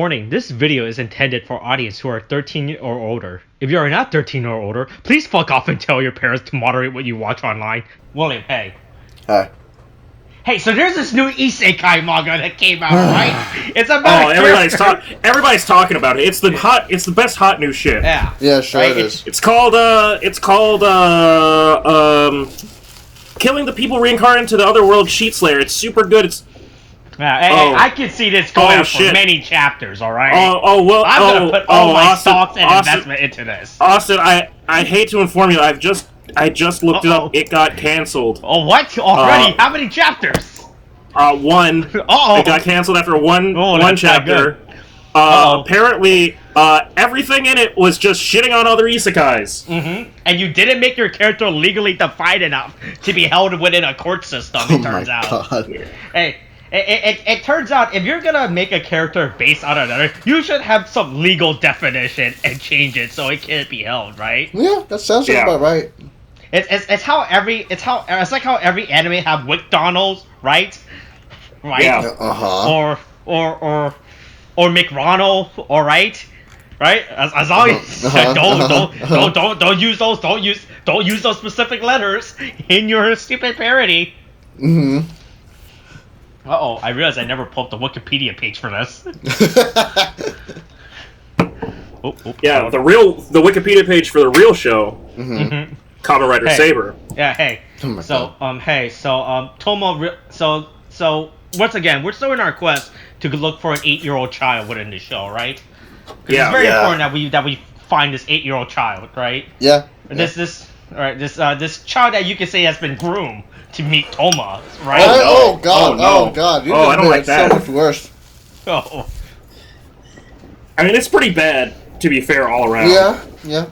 Warning, this video is intended for audience who are 13 or older. If you are not 13 or older, please fuck off and tell your parents to moderate what you watch online. William, hey. Hi. Hey, so there's this new isekai manga that came out, right? It's about everybody's talking about it. It's the best hot new shit. Yeah. Yeah, sure right? it is. It's called Killing the People Reincarnated to the Otherworld Sheet Slayer. It's super good. It's I can see this going for many chapters, alright? I'm gonna put all my thoughts and investment into this. Austin, I hate to inform you, I just looked it up. It got canceled. Oh, what? Already? How many chapters? One. It got canceled after one chapter. Apparently, everything in it was just shitting on other isekais. Mm-hmm. And you didn't make your character legally defined enough to be held within a court system, it turns out. God. Hey, it turns out if you're gonna make a character based on another, you should have some legal definition and change it so it can't be held, right? Yeah, that sounds about right. It's like how every anime have McDonald's, right? Right? Yeah. Or McRonald, all right? Right? As long as don't use those specific letters in your stupid parody. Mm-hmm. Uh-oh, I realized I never pulled up the Wikipedia page for this. The Wikipedia page for the real show. Mm-hmm. Kamen Rider Saber. Yeah, hey. So once again, we're still in our quest to look for an 8-year-old child within the show, right? Yeah. It's very important that we find this 8-year-old child, right? Yeah. This child that you can say has been groomed to meet Toma, right? Oh God! Oh God! I don't like that. So much worse. Oh. I mean, it's pretty bad, to be fair, all around. Yeah.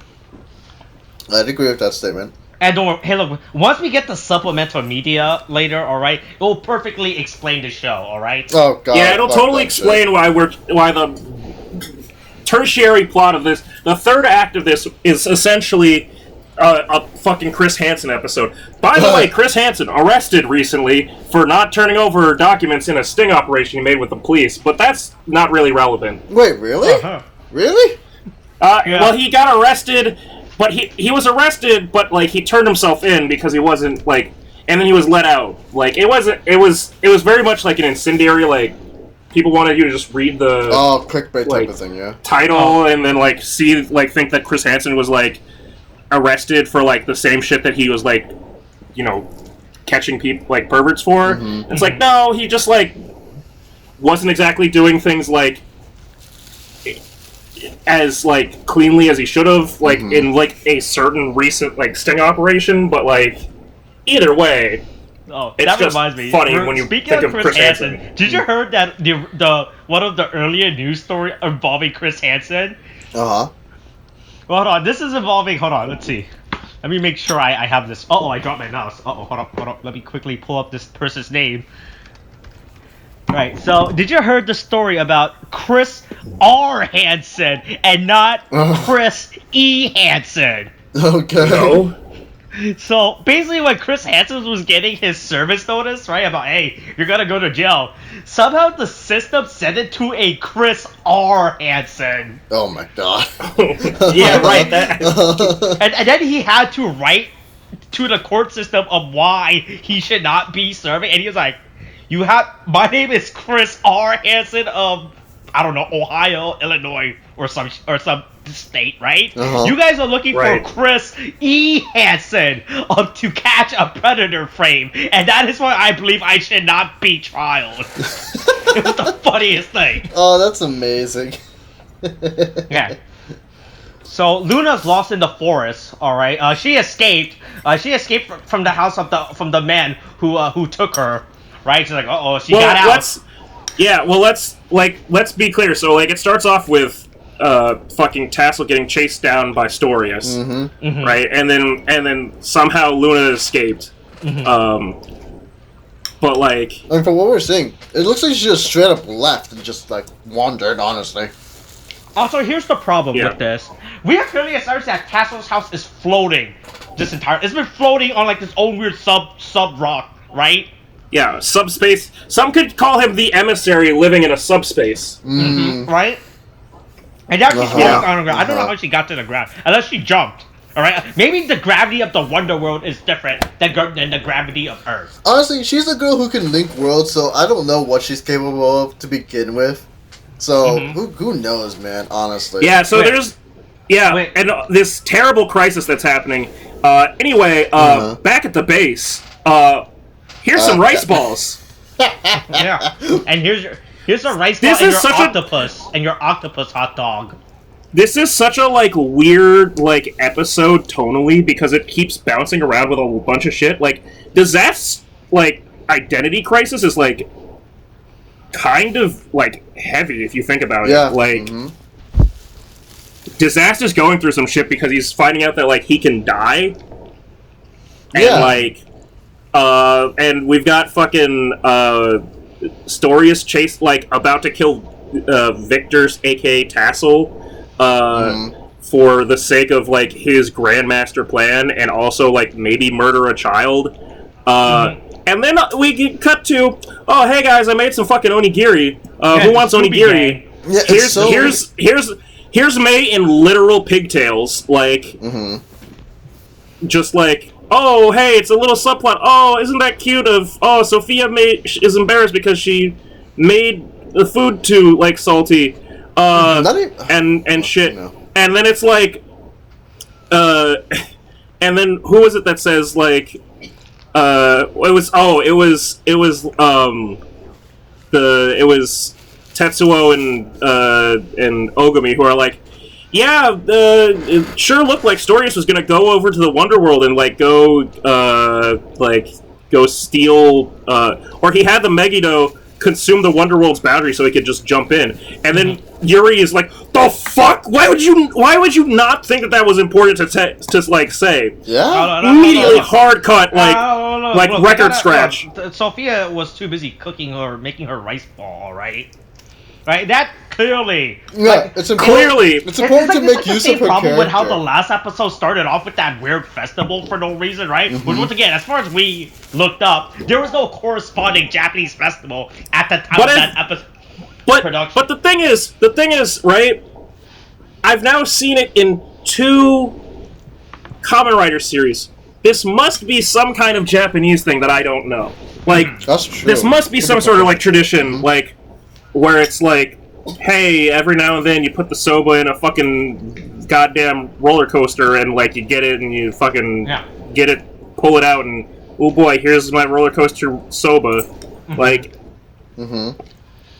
I'd agree with that statement. And don't worry, hey, look, once we get the supplemental media later, all right, it will perfectly explain the show, all right? Oh God! Yeah, it'll totally explain why the tertiary plot of this, the third act of this, is essentially a fucking Chris Hansen episode. By the way, Chris Hansen arrested recently for not turning over documents in a sting operation he made with the police, but that's not really relevant. Wait, really? Uh-huh. Really? Yeah. Well, he got arrested, but he was arrested, but like he turned himself in because he wasn't like, and then he was let out. Like it was very much like an incendiary. Like people wanted you to just read the clickbait type of thing, yeah. Title and then like think that Chris Hansen was like arrested for like the same shit that he was like, catching people like perverts for. Mm-hmm. It's like no, he just like wasn't exactly doing things like as like cleanly as he should have, like in like a certain recent like sting operation, but like either way, that reminds me. Funny when you think of Chris Hansen. Did you heard that the one of the earlier news story involving Chris Hansen? Uh-huh. Well, hold on. This is involving. Hold on. Let's see. Let me make sure I have this. I dropped my mouse. Hold up. Let me quickly pull up this person's name. Right. So, did you heard the story about Chris R. Hansen and not Chris E. Hansen? Okay. No. So basically, when Chris Hansen was getting his service notice, right, about hey, you're gonna go to jail, somehow the system sent it to a Chris R. Hansen. Oh my God. Yeah, right. And then he had to write to the court system of why he should not be serving, and he was like, my name is Chris R. Hansen of, I don't know, Ohio, Illinois, or some state, right? Uh-huh. You guys are looking Right. for Chris E. Hansen to catch a predator frame, and that is why I believe I should not be trialed. It was the funniest thing. Oh, that's amazing. Yeah. So Luna's lost in the forest. All right. She escaped. She escaped from the house of the man who took her. Right. She's like, she got out. Let's be clear. So like it starts off with fucking Tassel getting chased down by Storius, right? And then somehow Luna escaped. But like, I mean, from what we're seeing, it looks like she just straight up left and just like wandered. Honestly. Also, here's the problem with this. We have clearly established that Tassel's house is floating. It's been floating on like this own weird sub rock, right? Yeah, subspace. Some could call him the emissary living in a subspace. Right? And now she's Yeah. on the ground. I don't know how she got to the ground. Unless she jumped. Alright? Maybe the gravity of the Wonder World is different than the gravity of Earth. Honestly, she's a girl who can link worlds, so I don't know what she's capable of to begin with. So, who knows, man, honestly. Yeah, so there's... Yeah, and this terrible crisis that's happening. Anyway, back at the base, here's some rice balls. Yeah. And here's a rice ball This and is your such a- octopus. And your octopus hot dog. This is such a, like, weird, like, episode tonally because it keeps bouncing around with a bunch of shit. Like, Disaster's, like, identity crisis is, like, kind of, like, heavy if you think about it. Like, Disaster's going through some shit because he's finding out that, like, he can die. And, like, and we've got fucking, Storius chase, like, about to kill, Victor's, aka Tassel, for the sake of, like, his grandmaster plan, and also, like, maybe murder a child. And then we get cut to, oh, hey guys, I made some fucking onigiri. Who wants onigiri? Yeah, Here's May in literal pigtails, like, just like, oh, hey, it's a little subplot. Oh, isn't that cute? Sophia is embarrassed because she made the food too, like, salty. And shit. No. And then it's like, and then who is it that says, like, it was Tetsuo and Ogami who are like, yeah, it sure looked like Storius was gonna go over to the Wonderworld and, like, go steal, or he had the Megiddo consume the Wonderworld's boundary so he could just jump in. And then Yuri is like, the fuck? Why would you not think that was important to like, say? Yeah? Immediately hard cut, like record scratch. Sophia was too busy cooking or making her rice ball, right? Right? That clearly... Yeah, it's important, it's important to make use of her problem with how the character. last episode started off with that weird festival for no reason, right? Which, once again, as far as we looked up, there was no corresponding Japanese festival at the time of that episode. Production. But the thing is, right? I've now seen it in 2 Kamen Rider series. This must be some kind of Japanese thing that I don't know. Like, That's true. this must be some sort of, like, tradition, like, where it's like, hey, every now and then you put the soba in a fucking goddamn roller coaster and, like, you get it and you fucking get it, pull it out, and, oh boy, here's my roller coaster soba. Like,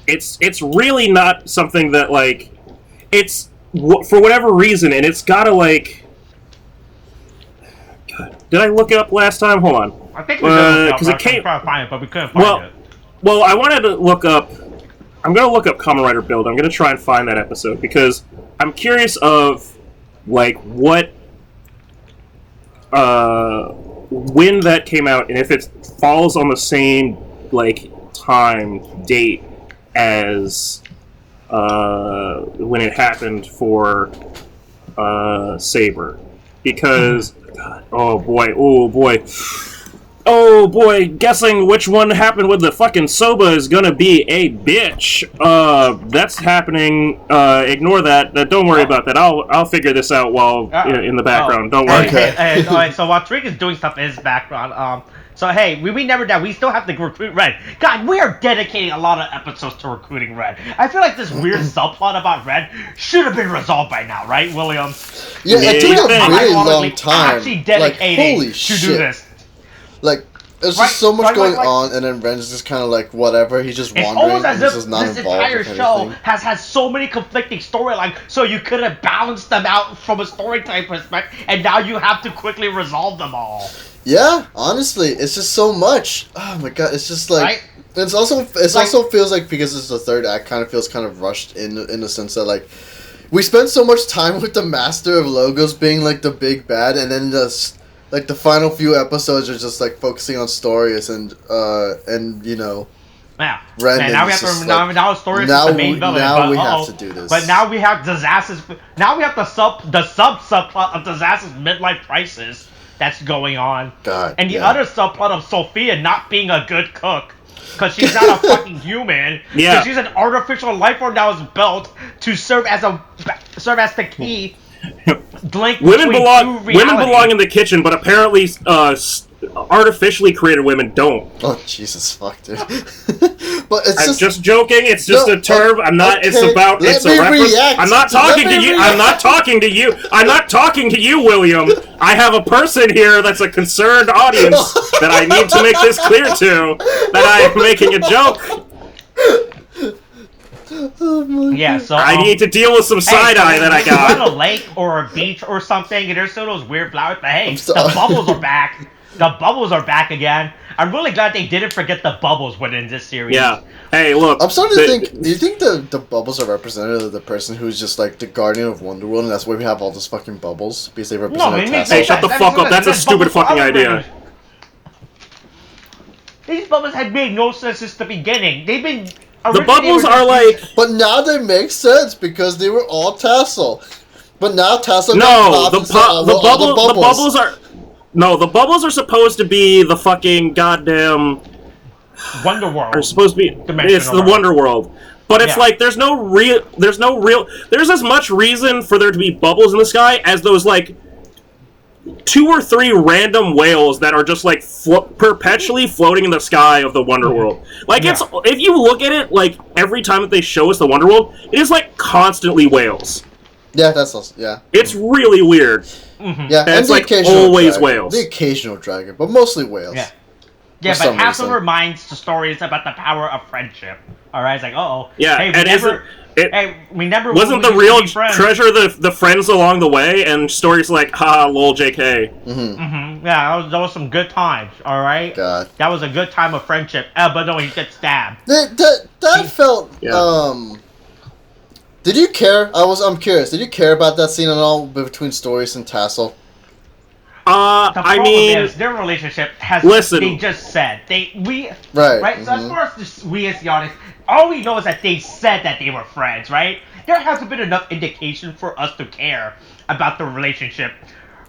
it's really not something that, like, it's, for whatever reason, and it's gotta, like, God, did I look it up last time? Hold on. I think we did look because up. it came. Trying to find it, but we couldn't find it. Well, I wanted to look up. I'm gonna look up Kamen Rider Build. I'm gonna try and find that episode because I'm curious of, like, what, when that came out and if it falls on the same, like, time date as when it happened for Saber, because God, oh boy, guessing which one happened with the fucking soba is gonna be a bitch. That's happening. Ignore that. Don't worry about that. I'll figure this out while in the background. Don't worry. Okay. Alright, so while Tariq is doing stuff in his background, so hey, we never die. We still have to recruit Red. God, we are dedicating a lot of episodes to recruiting Red. I feel like this weird subplot about Red should have been resolved by now, right, William? Yeah, it took a really long Actually time. dedicating Holy to shit. do this. Like, there's just so much going on, and then Ren's just kind of like, whatever, he's just wandering, It's almost as and he's if just not this involved entire with show anything. has had so many conflicting storylines, so you could have balanced them out from a storytelling perspective, and now you have to quickly resolve them all. Yeah, honestly, it's just so much. Oh my god, it's just like... Right? It's also feels like, because it's the third act, kind of feels kind of rushed in the sense that, like, we spent so much time with the Master of Logos being, like, the big bad, and then just, like, the final few episodes are just, like, focusing on Storius and you know, Yeah. Ren Man, now we is have to just now story is now the main villain. now but, we have to do this. But now we have disasters. Now we have the subplot of Disaster's midlife crisis that's going on. God. And the yeah. other subplot of Sophia not being a good cook. Because she's not a fucking human. Yeah. She's an artificial life form that was built to serve as the key link Women between belong. two Women realities. belong in the kitchen, but apparently, artificially created women don't. Oh Jesus, fuck, dude. But it's I'm just joking. It's just No, a term. I'm not. okay, It's about. let It's me a reference. react. I'm not talking to you. I'm not talking to you. I'm not talking to you, William. I have a person here that's a concerned audience that I need to make this clear to. That I am making a joke. Oh my Yeah, so I need to deal with some side eye that I We're on got. a lake or a beach or something, and there's still those weird flowers. But hey, so- the bubbles are back. The bubbles are back again. I'm really glad they didn't forget the bubbles within this series. Yeah. Hey, look. I'm starting to think. Do you think the bubbles are representative of the person who's just like the guardian of Wonderworld, and that's why we have all those fucking bubbles because they represent No, it makes Tasso? Hey, shut the sense. fuck up. That's a stupid fucking idea. These bubbles had made no sense since the beginning. They've been. The bubbles are like. But now they make sense because they were all Tassel. But now Tassel No, got the bubbles are. No, the bubbles are supposed to be the fucking goddamn. Wonderworld. Are supposed to be. It's the Wonderworld. But it's like there's no real. There's as much reason for there to be bubbles in the sky as those like 2 or 3 random whales that are just like perpetually floating in the sky of the Wonderworld. Like it's if you look at it, like every time that they show us the Wonderworld, it is like constantly whales. Yeah, that's also, yeah. It's really weird. Yeah, and it's like occasional always dragon. whales. The occasional dragon, but mostly whales. Yeah. Yeah, For but some Hassel reason. reminds the stories about the power of friendship. Alright, it's like, Yeah, hey, we never wasn't the real treasure the friends along the way, and stories like haha lol JK. Yeah, that was some good times, alright? God. That was a good time of friendship. But no, he gets stabbed. That felt Yeah. Did you care? I'm curious. Did you care about that scene at all between Stories and Tassel? The I problem mean, is their relationship has. Listen. They just said Right. So as far as we as the audience, all we know is that they said that they were friends, right? There hasn't been enough indication for us to care about the relationship,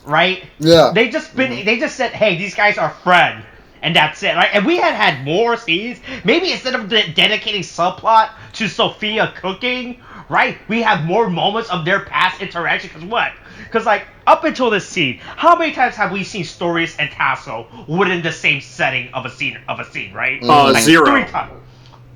right? Yeah. They just said, hey, these guys are friends. And that's it, right? And we had more scenes. Maybe instead of dedicating subplot to Sophia cooking, right? We have more moments of their past interaction. Because what? Because like up until this scene, how many times have we seen Stories and Tasso within the same setting of a scene, right? Like 0. 3 times.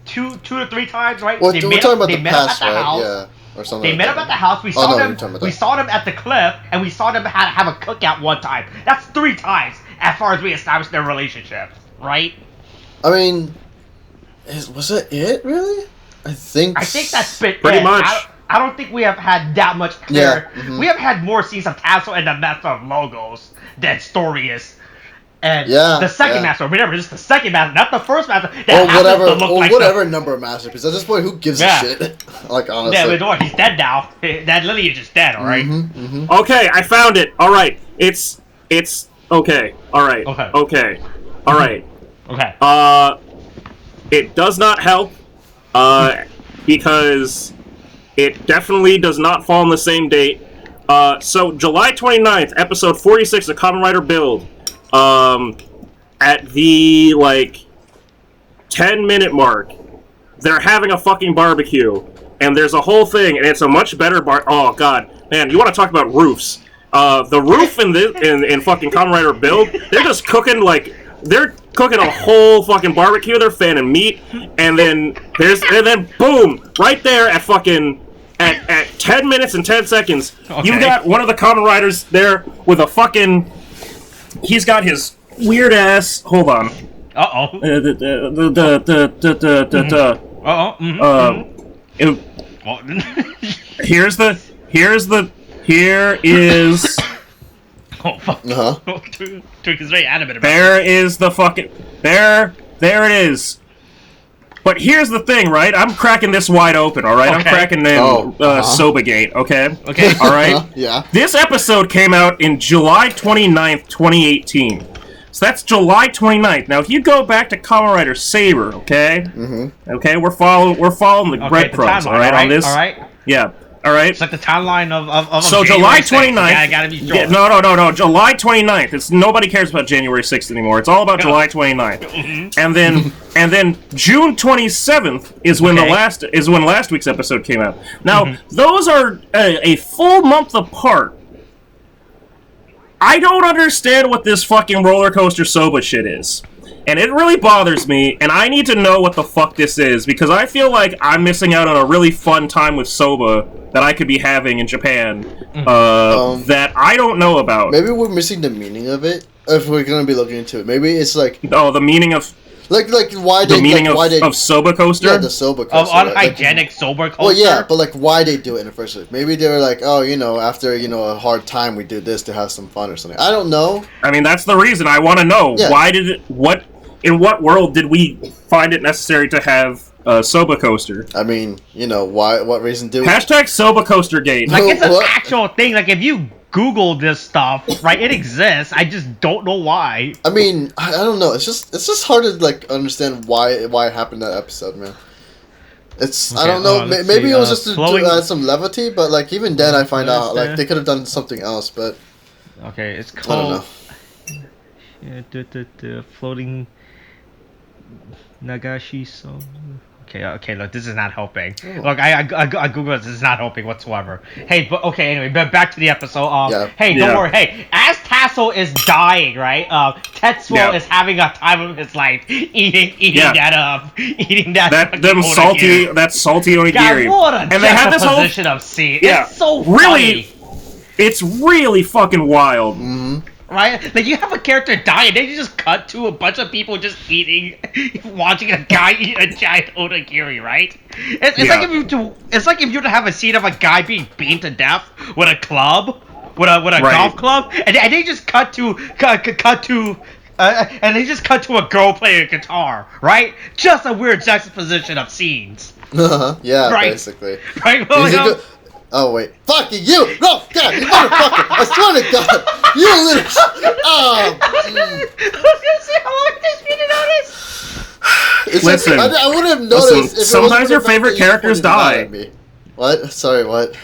2 to 3 times, right? Well, we're talking about the past, right? House. Yeah. Or something They like met that. up at the house. We Oh, saw no, them. you're talking about We that. saw them at the cliff, and we saw them have a cookout one time. That's 3 times as far as we established their relationship, right? I mean, was that it really? I think that's been Pretty it. much. I don't think we have had that much clear. Yeah, mhm. We have had more scenes of Tassel and the Master of Logos than Stories. And Yeah, the second yeah. Master. Remember, this is the second Master, not the first Master. That Or happens whatever, to look or like whatever number of masterpieces. At this point, who gives Yeah. a shit? Like honestly. Yeah, but don't worry, he's dead now. That Lily is just dead, alright? Okay, I found it. All right, it's okay. All right. Okay. All right. Okay. It does not help, because it definitely does not fall on the same date. So July 29th, episode 46 of Kamen Rider Build, at the, 10-minute mark, they're having a fucking barbecue, and there's a whole thing, and it's a much better oh god, man, you want to talk about roofs. The roof in fucking Kamen Rider Build, they're just cooking, they're cooking a whole fucking barbecue, they're fanning meat, and then boom, right there at fucking, at 10 minutes and 10 seconds, you got one of the Kamen Riders there with a fucking, he's got his weird ass, hold on. Uh-oh. Here is Oh, fuck. Uh-huh. Tariq is very adamant about there is the fucking there it is. But here's the thing, right? I'm cracking this wide open, all right? I'm Okay. cracking in Sobagate, okay? Okay. All right? Yeah. This episode came out in July 29th, 2018. So that's July 29th. Now, if you go back to Kamen Rider Saber, okay? Okay, we're following the breadcrumbs, all right, on this? All right. Yeah. All right. It's like the timeline of so July 29th. I gotta be sure. Yeah, no. July 29th. It's nobody cares about January 6th anymore. It's all about July 29th. And then June 27th is when last week's episode came out. Now those are a full month apart. I don't understand what this fucking roller coaster Soba shit is. And it really bothers me, and I need to know what the fuck this is, because I feel like I'm missing out on a really fun time with Soba that I could be having in Japan that I don't know about. Maybe we're missing the meaning of it, if we're gonna be looking into it. Maybe it's like... Oh, the meaning of... Like why they... The meaning of Soba Coaster? Yeah, the Soba Coaster. Of unhygienic Soba Coaster? Well, yeah, but like, why they do it in the first place? Maybe they were like, oh, you know, after, you know, a hard time, we do this to have some fun or something. I don't know. I mean, that's the reason I want to know. Yeah. Why did it... In what world did we find it necessary to have a Soba Coaster? I mean, you know, why? What reason do we... Hashtag Soba Coaster Gate. Like, it's an actual thing. Like, if you Google this stuff, right, it exists. I just don't know why. I mean, I don't know. It's just hard to, like, understand why it happened in that episode, man. It's... Okay, I don't know. Maybe it was just to add some levity, but, like, even then I find out, like, they could have done something else, but... Okay, it's called... I don't know. Yeah, floating... Nagashi so okay, look, this is not helping. Look, I googled this is not helping whatsoever. Hey, but okay, anyway, but back to the episode. Hey, don't worry. Hey, as Tassel is dying, right? Tetsuo is having a time of his life eating that salty onigiri. God, what a and they have this position of scene. It's so funny. It's really fucking wild. Right? Like, you have a character die, and then you just cut to a bunch of people just watching a guy eat a giant onigiri, right? It's like if you were to have a scene of a guy being beaten to death with a club, with a golf club, and they just cut to a girl playing a guitar, right? Just a weird juxtaposition of scenes. Yeah, right? Basically. Right? Well, oh wait, fucking you! No, God, you motherfucker! I swear to God, you little. I was gonna say how long this been noticed. Listen, I would have noticed. If sometimes your favorite characters die. What? Sorry, what?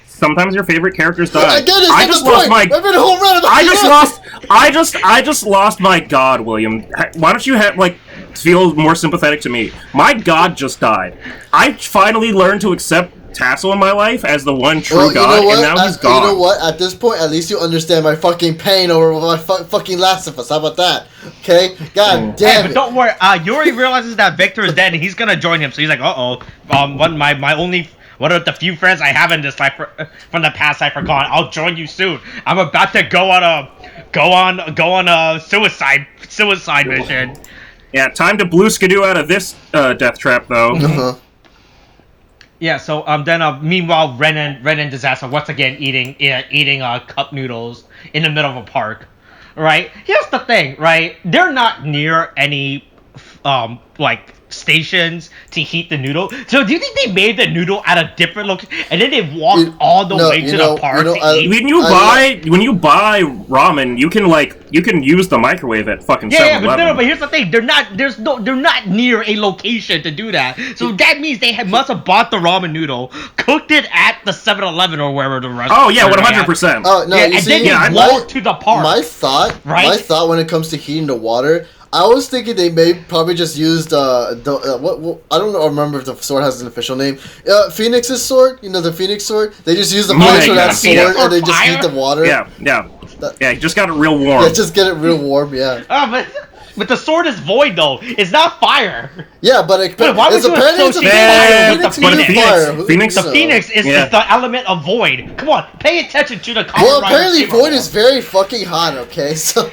Sometimes your favorite characters die. Again, I just lost my. I've been a whole run I just lost my god, William. Why don't you feel more sympathetic to me? My god just died. I finally learned to accept Tassel in my life as the one true god, and now he's gone. You know what? At this point, at least you understand my fucking pain over my fucking Last of Us. How about that? Okay? God damn it. But don't worry. Yuri realizes that Victor is dead, and he's gonna join him. So he's like, one of the few friends I have in this life from the past I forgot. I'll join you soon. I'm about to go on a suicide mission. Yeah, time to blue skidoo out of this death trap though. Yeah, so then meanwhile Ren and Disaster once again eating cup noodles in the middle of a park. Right? Here's the thing, right? They're not near any stations to heat the noodle. So do you think they made the noodle at a different location and then they walked all the way to the park to eat? When you buy ramen, you can use the microwave at fucking 7-Eleven. But here's the thing: they're not near a location to do that. So that means they must have bought the ramen noodle, cooked it at the 7-Eleven or wherever the restaurant. Oh yeah, 100%. Oh no, then walked to the park. My thought when it comes to heating the water, I was thinking they may probably just used what I don't know. Remember if the sword has an official name. Phoenix's sword. You know the Phoenix sword. They just use the flames for that sword and they just heat the water. Yeah. You just got it real warm. Yeah, just get it real warm. Yeah. But the sword is void though. It's not fire. Yeah, but why would you associate the Phoenix? The Phoenix is the element of void. Come on, pay attention to the. Well, apparently void is very fucking hot. Okay, so.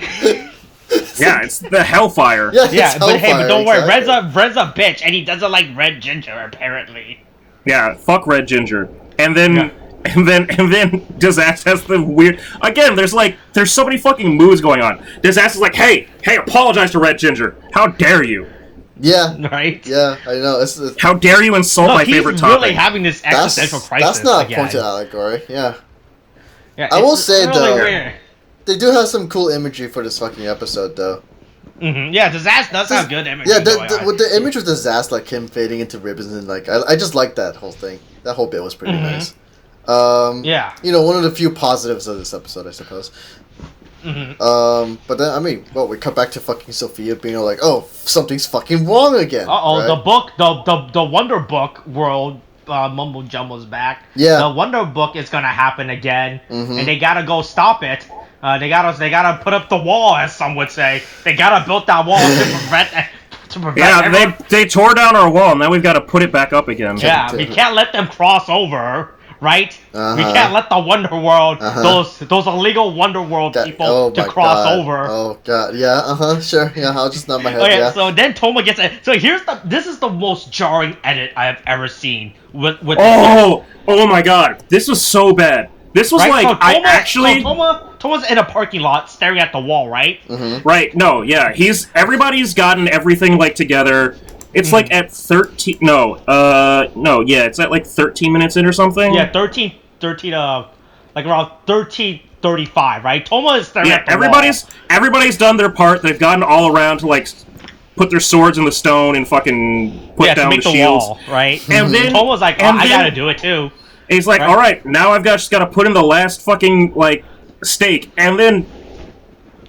Yeah, it's the hellfire. Yeah, but don't worry, Red's a bitch, and he doesn't like red ginger apparently. Yeah, fuck red ginger. And then Disaster has the weird. Again, there's so many fucking moods going on. Disaster's like, hey, apologize to red ginger. How dare you? Yeah. Right. Yeah, I know. It's how dare you insult my favorite topic? He's really having this existential crisis. That's not a pointed allegory. Yeah. Yeah. I will say though. They do have some cool imagery for this fucking episode, though. Yeah, the Zaz does have good imagery. Yeah, with the image with the Zaz, like him fading into ribbons, and like I just like that whole thing. That whole bit was pretty nice. Yeah. You know, one of the few positives of this episode, I suppose. But then, I mean, well, we cut back to fucking Sophia being like, oh, something's fucking wrong again. Right? The book, the Wonder Book world, Mumbo Jumbo's back. Yeah. The Wonder Book is gonna happen again, and they gotta go stop it. They gotta put up the wall, as some would say. They gotta build that wall to prevent. Yeah, they tore down our wall. Now we've got to put it back up again. Yeah, we can't let them cross over. Right? We can't let the Wonder World, those illegal Wonder World people, to cross over. Oh god, yeah, sure, yeah. I'll just nod my head. Okay, yeah. so then Toma gets it. So this is the most jarring edit I have ever seen. With oh my god, this was so bad. This was right? Like so Toma's in a parking lot staring at the wall, right? Right. No, yeah. everybody's gotten everything like together. It's like at 13. No, yeah. It's at like 13 minutes in or something. Yeah, 13, like around 13:35, right? Toma is staring at the everybody's done their part. They've gotten all around to like put their swords in the stone and fucking put down the shields, wall, right? And then Toma's like, I gotta do it too. And he's like, all right, now I've just got to put in the last fucking, like, stake. And then,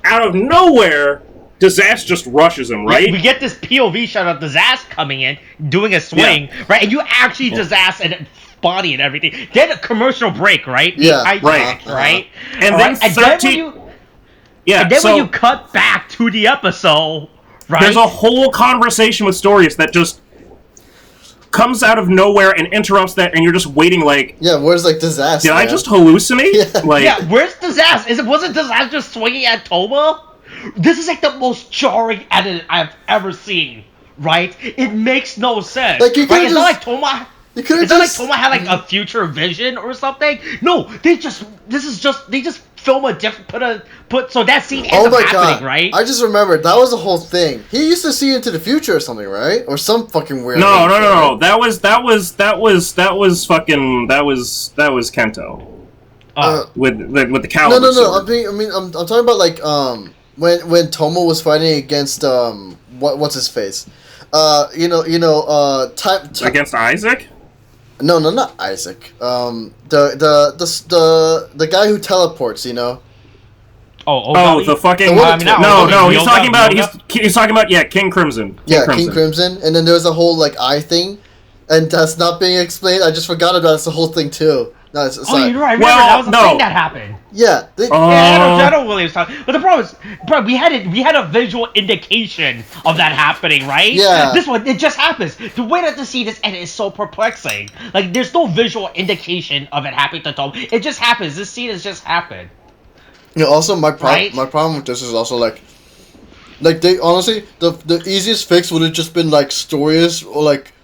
out of nowhere, Disaster just rushes him, right? We get this POV shot of Disaster coming in, doing a swing, right? And you actually Disaster and body and everything. Then a commercial break, right? Yeah, right? And then 13... when you cut back to the episode, right? There's a whole conversation with Storius that just comes out of nowhere and interrupts that, and you're just waiting like... Yeah, where's, like, Disaster? Did I just hallucinate? Yeah, like, where's Disaster? Wasn't Disaster just swinging at Toma? This is, like, the most jarring edit I've ever seen, right? It makes no sense. Like, you right? It's not like Toma... It's not like Toma had, like, a future vision or something. No, they just film a different... So that scene ends up happening, right? I just remembered, that was the whole thing. He used to see into the future or something, right? Or some fucking weird... No. That was Kento. With the Caliber No. sword. I'm talking about, like, when Toma was fighting against, what's his face? Against Isaac? No, not Isaac. The guy who teleports, you know. The fucking no. He's talking about King Crimson. King Crimson, and then there's a whole like eye thing, and that's not being explained. I just forgot about that's the whole thing too. No, it's you're right. That was the thing that happened. Yeah. I know Williams talking. But the problem is, we had a visual indication of that happening, right? Yeah. This one, it just happens. The way that the scene is edited is so perplexing. Like, there's no visual indication of it happening to Tom. It just happens. This scene has just happened. You know, also my problem with this is also like they honestly the easiest fix would have just been like Storius or like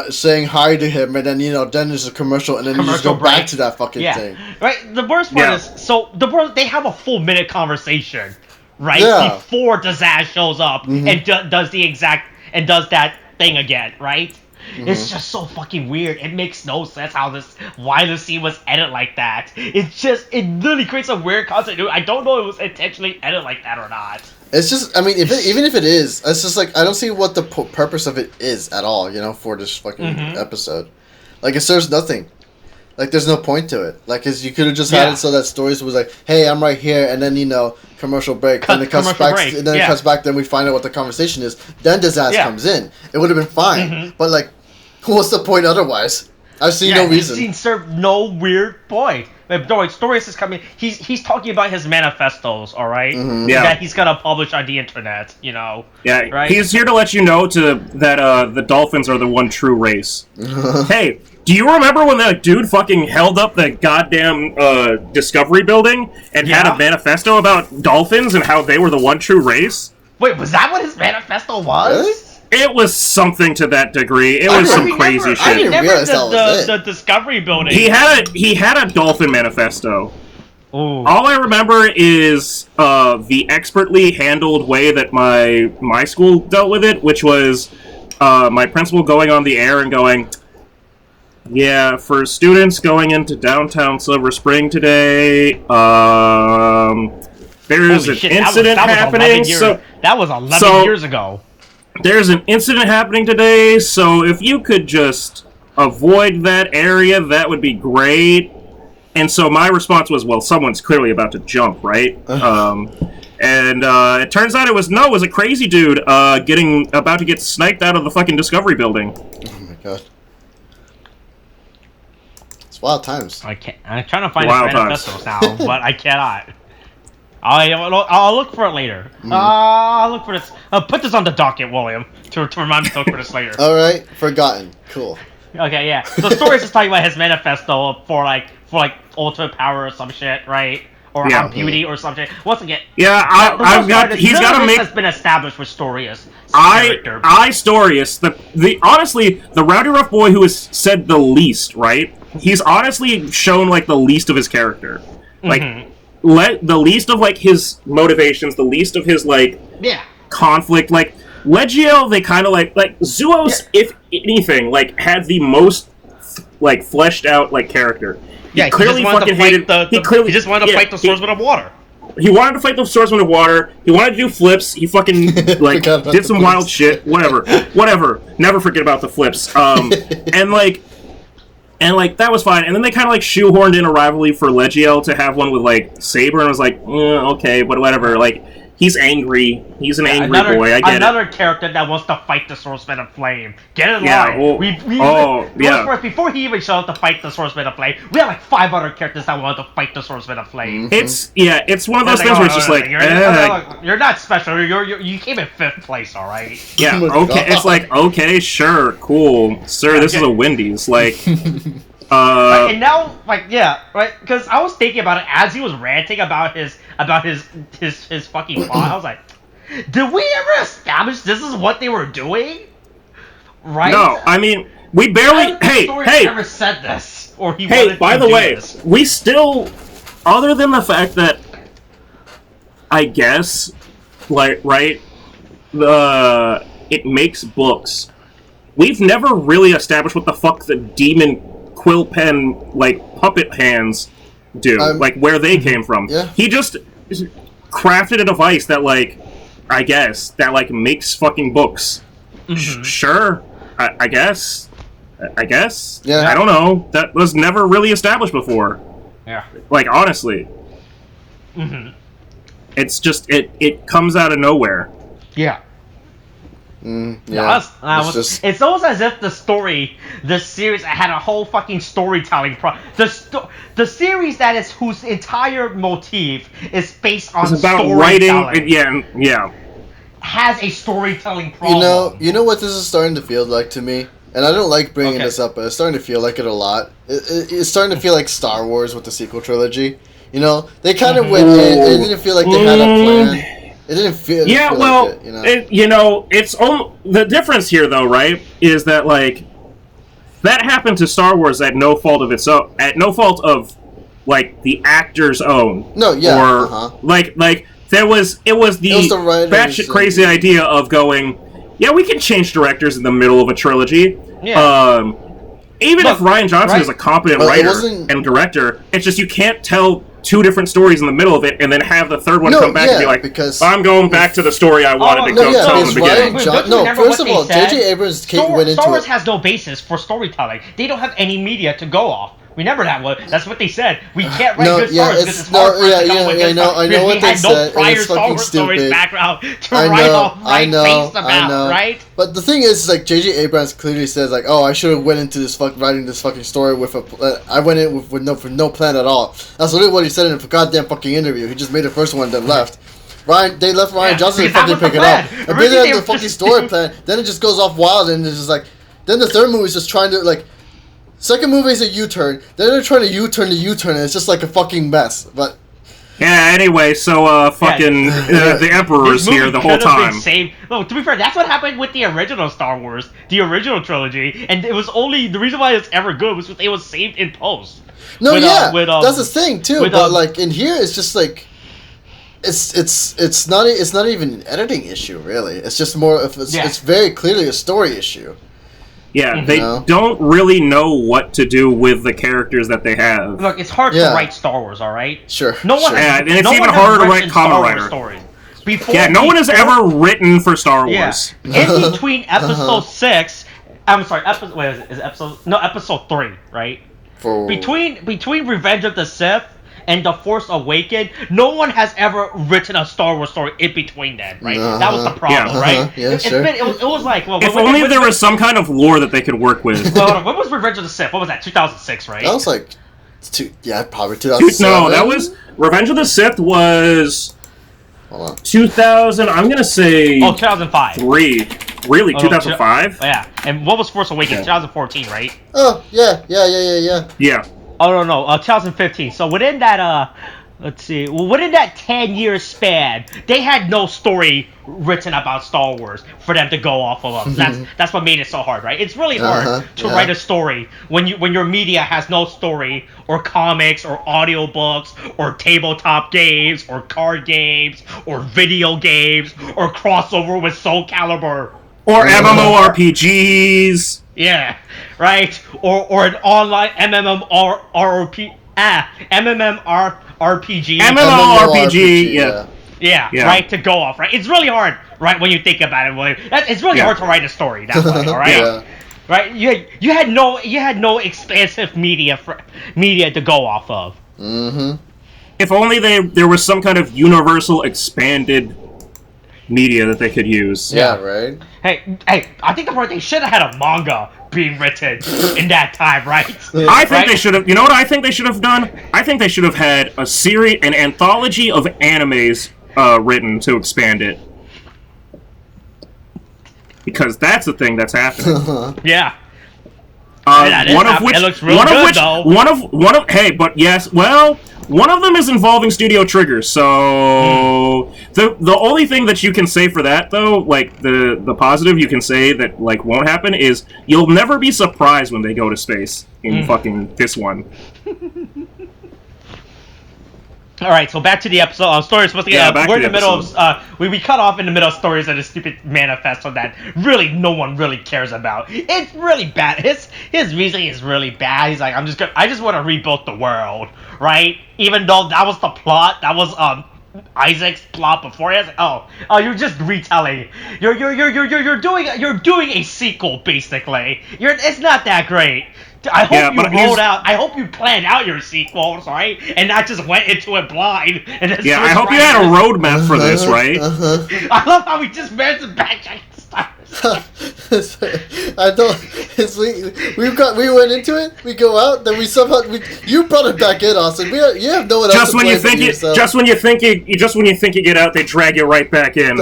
saying hi to him, and then then there's a commercial, and then you just go back to that fucking thing. Right. The worst part is they have a full minute conversation, right? Yeah. Before Disaster shows up and does that thing again, right? It's just so fucking weird. It makes no sense why the scene was edited like that. It literally creates a weird concept. I don't know if it was intentionally edited like that or not. It's just, I mean, even if it is, it's just like, I don't see what the purpose of it is at all, for this fucking episode. Like, it serves nothing. Like, there's no point to it. Like, cause you could have just had it so that Stories was like, hey, I'm right here, and then, commercial break. Then it cuts back, and then it cuts back, then we find out what the conversation is. Then Disaster comes in. It would have been fine. But, like, what's the point otherwise? I see no reason. This scene served no weird point. Storius is coming. He's talking about his manifestos, all right? That he's gonna publish on the internet. Yeah. Right? He's here to let you know that the dolphins are the one true race. Hey, do you remember when that dude fucking held up the goddamn Discovery building and had a manifesto about dolphins and how they were the one true race? Wait, was that what his manifesto was? Really? It was something to that degree. It was some crazy shit. I didn't realize that was the Discovery building. He had a dolphin manifesto. Ooh. All I remember is the expertly handled way that my school dealt with it, which was my principal going on the air and going, yeah, for students going into downtown Silver Spring today, There's Holy an shit, incident that was happening. 11 years. So That was 11 years ago. there's an incident happening today. So if you could just avoid that area, that would be great. And so my response was, well, someone's clearly about to jump, right? And it turns out it was a crazy dude about to get sniped out of the fucking Discovery building. Oh my god. It's wild times. I'm trying to find his manifestos now, but I cannot. I'll look for it later. I'll look for this. I'll put this on the docket, William, to remind me to look for this later. Alright, forgotten. Cool. Okay, yeah. So Stories is talking about his manifesto for ultimate power or some shit, right? Or beauty or something. Once again, yeah, he's got to make. Has been established with Storius. Storius, honestly, the rowdy rough boy who has said the least, right? He's honestly shown like the least of his character, like the least of like his motivations, the least of his conflict. Like Legiel, they kind of like Zuos, if anything, like had the most like fleshed out like character. He clearly fucking hated he just wanted to fight the Swordsman of Water. He wanted to fight the Swordsman of Water. He wanted to do flips. He fucking did some wild shit. Whatever. Never forget about the flips. And that was fine. And then they kind of like shoehorned in a rivalry for Legiel to have one with like Saber, and I was like, okay, but whatever. Like he's angry. He's an angry boy. I get another character that wants to fight the Swordsman of Flame. Get in line. Before he even showed up to fight the Swordsman of Flame, we had like 5 other characters that wanted to fight the Swordsman of Flame. It's one of those things where it's just like you're not special. You came in 5th place, all right? Yeah. Okay. It's like okay, sure, cool, sir. This is a Wendy's. Like. And now, right? Because I was thinking about it as he was ranting about his fucking plot. I was like, did we ever establish this is what they were doing? Right? No, I mean we barely. Hey, never said this, or he. Hey, by the way, we still, other than the fact that, I guess, it makes books. We've never really established what the fuck the demon quill pen puppet hands do, where they came from. Yeah. He just crafted a device that I guess that makes fucking books. Sure, I guess. Yeah. I don't know. That was never really established before. Yeah. Honestly. It's just it comes out of nowhere. Yeah. Yeah, it's almost as if the series had a whole fucking storytelling the series that is whose entire motif is based on it's about storytelling. Yeah. Has a storytelling problem. You know what this is starting to feel like to me, and I don't like bringing this up, but it's starting to feel like it a lot. It's starting to feel like Star Wars with the sequel trilogy. You know, they kind of went in. It didn't feel like they had a plan. It didn't feel. It's the difference here, though, right? Is that that happened to Star Wars at no fault of its own, at no fault of the actor's own. No, yeah, or it was the batshit crazy idea of going, yeah, we can change directors in the middle of a trilogy. Yeah. Even if Rian Johnson is a competent writer and director, it's just you can't tell 2 different stories in the middle of it and then have the third one come back and be like, because I'm going back to the story I wanted to go tell in the beginning. First of all, J.J. Abrams went into Star Wars has no basis for storytelling. They don't have any media to go off. We never had one. That's what they said. We can't write good stories because it's hard for us to come up with good stuff. I know what they said, no prior and it's Star fucking Wars stupid. stories background to write based about, right? But the thing is, J.J. Abrams clearly says, oh, I should have went into this writing this fucking story with I went in with no plan at all. That's literally what he said in a goddamn fucking interview. He just made the first one, then left. They left Rian Johnson to fucking pick it up. And they had the fucking story plan. Then it just goes off wild, and it's just then the third movie is just trying to second movie is a U-turn. Then they're trying to U-turn the U-turn, and it's just a fucking mess. But yeah. Anyway, so the Emperor is here the whole time. No, to be fair, that's what happened with the original Star Wars, the original trilogy, and it was only the reason why it's ever good was because it was saved in post. No, that's the thing too. But in here, it's just it's not even an editing issue really. It's just more of it's very clearly a story issue. Yeah, they don't really know what to do with the characters that they have. Look, it's hard to write Star Wars, all right? Sure. No one. Yeah, and it's no even one harder to has write written Kamen Star Rider. Wars stories. No one has ever written for Star Wars. Yeah. In between episode 6, I'm sorry, episode. Wait, is it episode? No, episode 3, right? Between Revenge of the Sith and The Force Awakens, no one has ever written a Star Wars story in between them, right? That was the problem, right? Yeah, sure. It was like, well, if only there was some kind of lore that they could work with. When was Revenge of the Sith? What was that? 2006, right? That was like, probably 2007. No, that was Revenge of the Sith was 2000. I'm gonna say 2005. 3. Really, 2005? Yeah. And what was Force Awakens? 2014, right? Oh yeah. Yeah. Oh no, 2015. So within that let's see, within that 10-year span, they had no story written about Star Wars for them to go off of. That's what made it so hard, right? It's really hard to write a story when your media has no story, or comics, or audiobooks, or tabletop games, or card games, or video games, or crossover with Soul Calibur. Or MMORPGs. Yeah, right? Or an online MMORPG. MMORPG, yeah. Right, to go off, right? It's really hard, right, when you think about it, William. It's really hard to write a story that way, all right? Right? You had no expansive media to go off of. If only there was some kind of universal expanded media that they could use. Yeah, right. Hey, I think they should have had a manga being written in that time, right? I think they should have. You know what I think they should have done? I think they should have had an anthology of animes written to expand it, because that's the thing that's happening. Yeah. One of which, one of them is involving Studio Trigger. So the only thing that you can say for that, though, like the positive you can say that like won't happen, is you'll never be surprised when they go to space in fucking this one. All right, so back to the episode. Story is supposed to get. We're in the middle of. We cut off in the middle of stories of a stupid manifesto that really no one really cares about. It's really bad. His reasoning is really bad. He's like, I just want to rebuild the world, right? Even though that was the plot. That was Isaac's plot before. He was like, you're just retelling. You're doing a sequel basically. It's not that great. I hope you planned out your sequels, right? And not just went into it blind. And then I hope you had a roadmap for this, right? I love how we just managed to backtrack the stars. I don't. We went into it. We go out. Then you brought it back in, Austin. You have no one else. Just when you think you get out, they drag you right back in.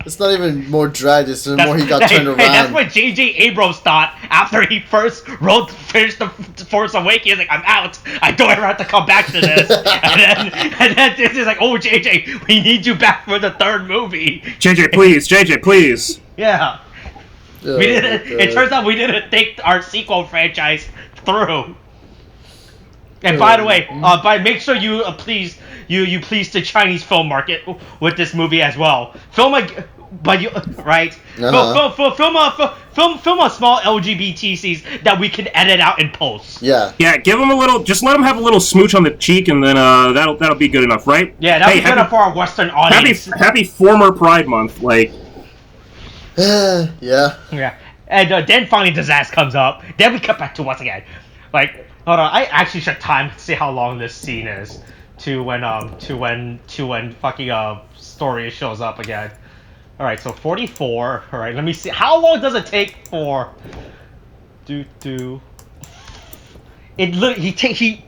It's not even more dragged. It's the more he got turned around. Hey, that's what J.J. Abrams thought after he first finished the Force Awakens. He's like, I'm out. I don't ever have to come back to this. and then he's like, oh, J.J., we need you back for the third movie. J.J., please. Yeah. It turns out we didn't think our sequel franchise through. And by the way, make sure you please the Chinese film market with this movie as well. Film a small LGBT scenes that we can edit out in post. Yeah. Yeah, give them a little. Just let them have a little smooch on the cheek, and then that'll be good enough, right? Yeah, that'll be good enough for our Western audience. Happy former Pride Month, like. Yeah. And then finally disaster comes up. Then we cut back to once again. Like, hold on, I actually should time to see how long this scene is to when fucking story shows up again. All right, so 44. All right, let me see. How long does it take for?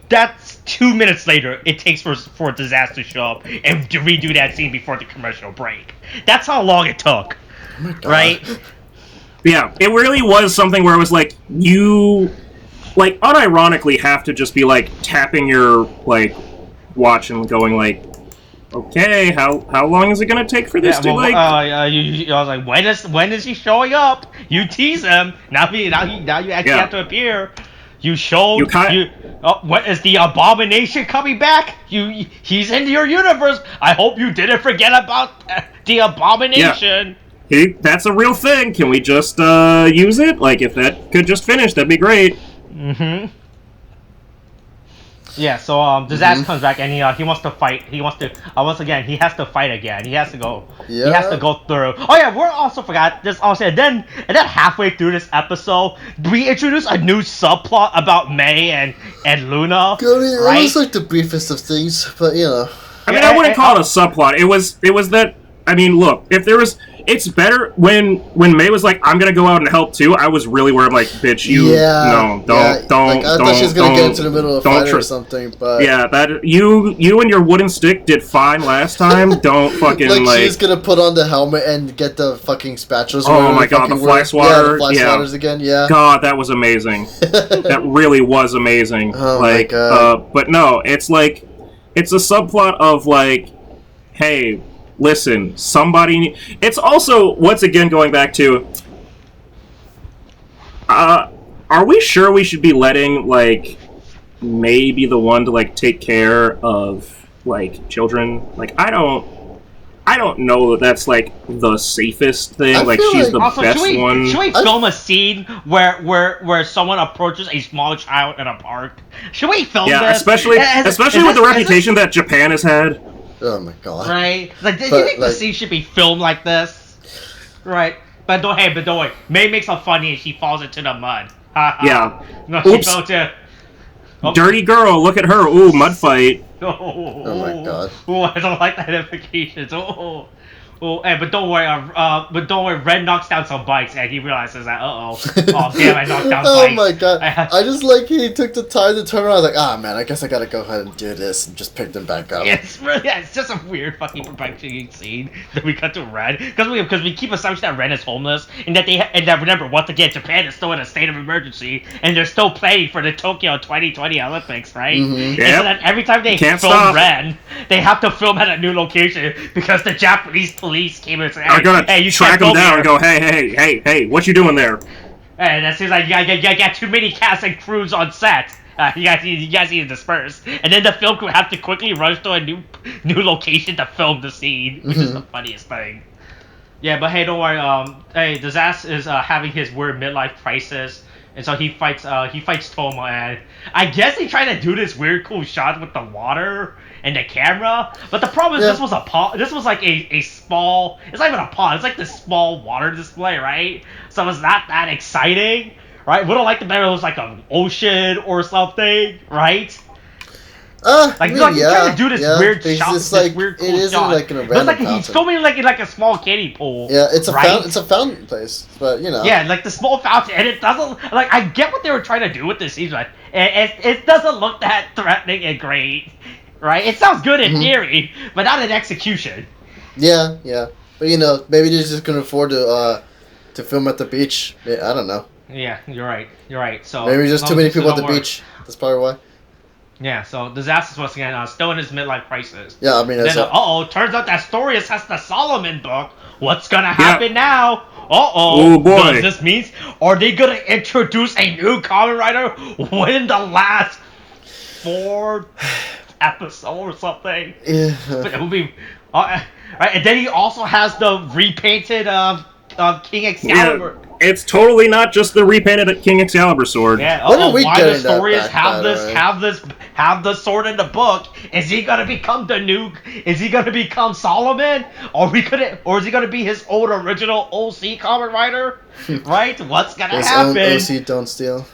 That's 2 minutes later. It takes for disaster to show up and to redo that scene before the commercial break. That's how long it took. Oh my God. Right? Yeah, it really was something where it was like, you, like, unironically have to just be, like, tapping your, like, watch and going, like, okay, how long is it gonna take for this to, like... I was like, when is he showing up? You tease him, now you actually have to appear. What is the Abomination coming back? He's into your universe. I hope you didn't forget about the Abomination. That's a real thing. Can we just use it? Like, if that could just finish, that'd be great. Mm-hmm. Yeah, so Disaster comes back and he wants to fight. He wants to once again. He has to fight again. He has to go. Yeah. He has to go through. Oh yeah, we're also forgot this. Also, and then halfway through this episode, we introduce a new subplot about May and Luna. It was like the briefest of things, but you know. I mean, I wouldn't call it a subplot. It was that. I mean, look, if there was, it's better when May was like, "I'm gonna go out and help too." I was really worried, like, "Bitch, you don't." Like, I thought she was gonna get into the middle of a fight or something, but yeah, that you and your wooden stick did fine last time. Don't fucking like she's gonna put on the helmet and get the fucking spatulas. Oh my god, the fly swatter. Yeah, the fly swatters again. Yeah. God, that was amazing. That really was amazing. Oh like, my god. But no, it's like, it's a subplot of like, hey. Listen, somebody... It's also, once again, going back to... are we sure we should be letting, like, May be the one to, like, take care of, like, children? Like, I don't know that that's, like, the safest thing. Like, she's the best one. Should we film a scene where someone approaches a small child in a park? Should we film this? Especially with the reputation that Japan has had. Oh my god. Right? Like, do you think the scene should be filmed like this? Right. But don't worry. May makes her funny and she falls into the mud. Yeah. No, she fell to... Oh. Dirty girl, look at her. Ooh, mud fight. Oh my god. Oh, I don't like that implications. Oh, but don't worry. Red knocks down some bikes, and he realizes that. Oh damn, I knocked down bikes. Oh my god! I just like he took the time to turn around. I was like, man, I guess I gotta go ahead and do this, and just pick them back up. It's just a weird fucking perplexing scene that we cut to Red because we keep assumption that Ren is homeless, and that remember once again Japan is still in a state of emergency, and they're still planning for the Tokyo 2020 Olympics, right? Mm-hmm. Yep. And so that every time they film Ren, they have to film at a new location because the Japanese police came and said, "Are gonna you track them down and go, hey, what you doing there?" And that seems like you got too many cast and crews on set. You guys need to disperse. And then the film crew have to quickly rush to a new location to film the scene, which is the funniest thing. Yeah, but hey, don't worry. Disaster is having his weird midlife crisis, and so he fights Toma, and I guess they try to do this weird cool shot with the water and the camera, but the problem is this was a pond. This was like a small. It's not even a pond. It's like this small water display, right? So it's not that exciting, right? We don't like the better. It was like an ocean or something, right? Like he's trying to do this weird shot. It's like, weird cool it isn't shot. like an But it's like he's filming like in like a small kiddie pool. Yeah, it's a right? it's a fountain place, but you know. Yeah, like the small fountain, and it doesn't like I get what they were trying to do with this scene, but it doesn't look that threatening and great. Right? It sounds good in theory, but not in execution. Yeah. But you know, maybe they just couldn't afford to film at the beach. I don't know. Yeah, you're right. So maybe just too many people at the beach. That's probably why. Yeah, so Disaster's once again still in his midlife crisis. Yeah, I mean, turns out that Storius has the Solomon book. What's gonna happen now? Oh boy. Does this mean are they gonna introduce a new Kamen Rider within the last 4 episode or something? Yeah. But it will be right, and then he also has the repainted King Excalibur. Yeah, it's totally not just the repainted King Excalibur sword. Yeah. When are we why getting the Storius that have the sword in the book? Is he gonna become the new? Is he gonna become Solomon? Or is he gonna be his old original OC Kamen Rider? Right? What's gonna happen? His own OC don't steal.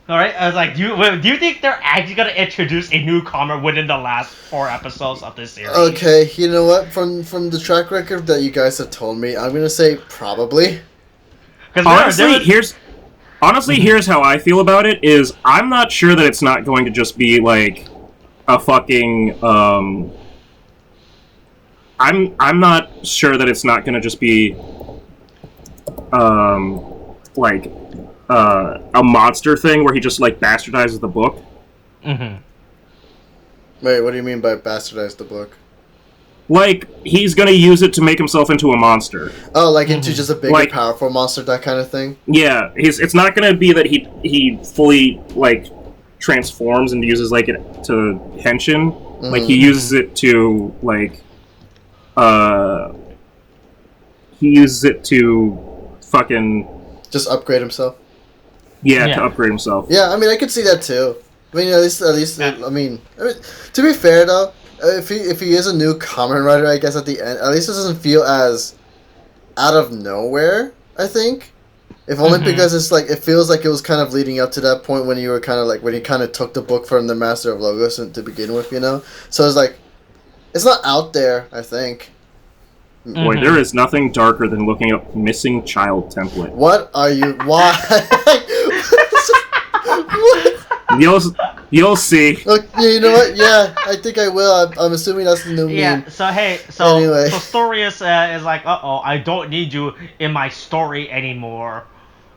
All right, I was like, do you think they're actually gonna introduce a newcomer within the last 4 episodes of this series? Okay, you know what? From the track record that you guys have told me, I'm gonna say probably. Honestly, here's how I feel about it. Is I'm not sure that it's not going to just be like a fucking. I'm not sure that it's not going to just be like. A monster thing where he just like bastardizes the book. Mm-hmm. Wait, what do you mean by bastardize the book? Like he's gonna use it to make himself into a monster. Oh, like into just a bigger, powerful monster, that kind of thing. Yeah, it's not gonna be that he fully like transforms and uses like it to henshin. Like he uses it to like he uses it to fucking Just upgrade himself. to upgrade himself. Yeah, I mean, I could see that too. I mean, at least, Yeah. I mean, to be fair though, if he is a new Kamen Rider, I guess at the end, at least it doesn't feel as out of nowhere. I think, if only because it's like it feels like it was kind of leading up to that point when you were kind of like when he kind of took the book from the Master of Logos to begin with, you know. So it's like, it's not out there. I think. Boy, there is nothing darker than looking up missing child template. What are you? Why? What? You'll see. Look, yeah, you know what? Yeah, I think I will. I'm assuming that's the new Yeah. meme. So hey, so Anyway. Storius is like, I don't need you in my story anymore.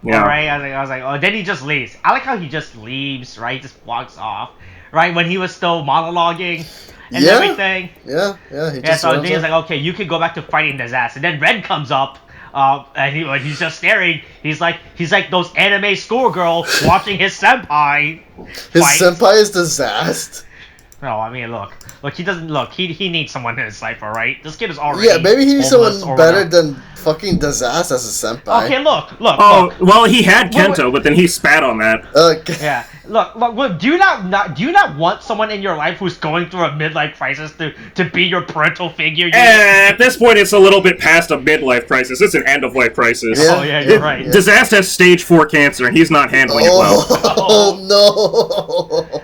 Yeah. All right. I was like, oh. Then he just leaves. I like how he just leaves. Right. Just walks off. Right. When he was still monologuing and Yeah. everything. Yeah. He Yeah. just So runs then he's off. like, okay, you can go back to fighting his ass. And then Red comes up. And when he's just staring, he's like those anime schoolgirl watching his senpai. His fight. senpai is disaster. No, I mean, look, he doesn't look. He needs someone in his life, all right? This kid is already. Yeah, maybe he needs homeless someone or better whatever. than fucking disaster as a senpai. Okay, look. Oh, well, he had Kento, but then he spat on that. Yeah, look. Do you not want someone in your life who's going through a midlife crisis to be your parental figure? At this point, it's a little bit past a midlife crisis. It's an end-of-life crisis. Oh yeah, you're right. Yeah. Disaster has stage 4 cancer, and he's not handling it well. Oh no!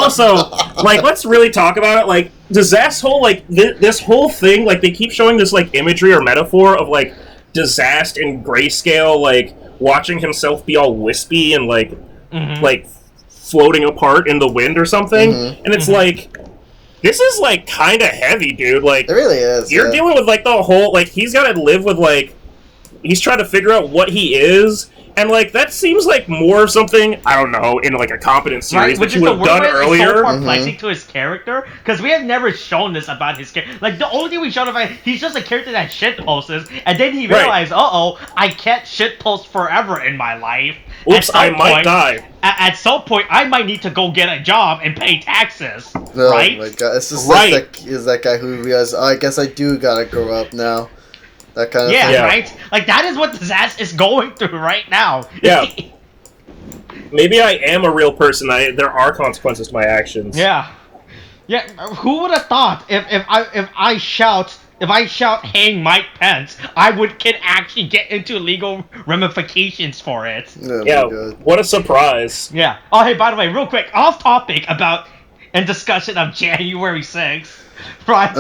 Also, let's really talk about it. Like, Disaster's whole, this whole thing, they keep showing this, imagery or metaphor of, Disaster in grayscale, watching himself be all wispy and, floating apart in the wind or something. Mm-hmm. And it's this is, kind of heavy, dude. It really is. You're dealing with, the whole, he's got to live with, he's trying to figure out what he is. And, that seems like more of something, I don't know, in, a competent series that you would have done earlier. So perplexing to his character, because we have never shown this about his character. The only thing we showed about he's just a character that shitposts, and then he realized, I can't shitpost forever in my life. Oops, I might die. At some point, I might need to go get a job and pay taxes, Oh right? my god, it's just is that guy who realizes, I guess I do gotta grow up now. That kind of thing. Yeah, right? That is what Disaster is going through right now. Yeah. Maybe I am a real person. There are consequences to my actions. Yeah. Yeah, who would have thought if I shout hang Mike Pence, can actually get into legal ramifications for it. Oh Yeah, my god. what a surprise. Yeah. Oh, hey, by the way, real quick, off topic about and discussion of January 6th. Right,